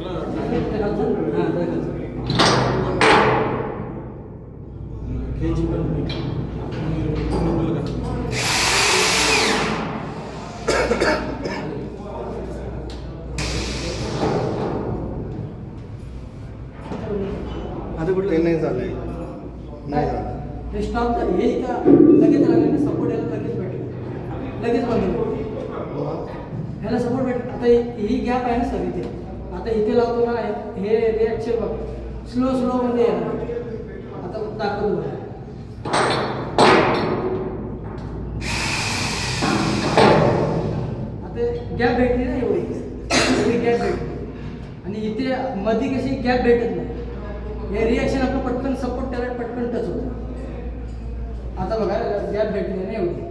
आता कुठे नाही झालंय, नाही झालं हे स्टॉप झालं. हे इथं लगेच लागले सपोर्ट यायला लगेच भेटेल, लगेच बंद होईल. ह्याला सपोर्ट भेटेल. आता ही गॅप आहे ना सर इथे, आता इथे लावतो ना हे रिॲक्शन बघ स्लो मध्ये येणार. आता दाखवतो बघा, आता गॅप भेटली ना एवढी गॅप भेटली आणि इथे मध्ये कशी गॅप भेटत नाही. हे रिॲक्शन आपलं पटकन सपोर्ट त्याला पटकन टच होतं. आता बघा गॅप भेटली नाही एवढी.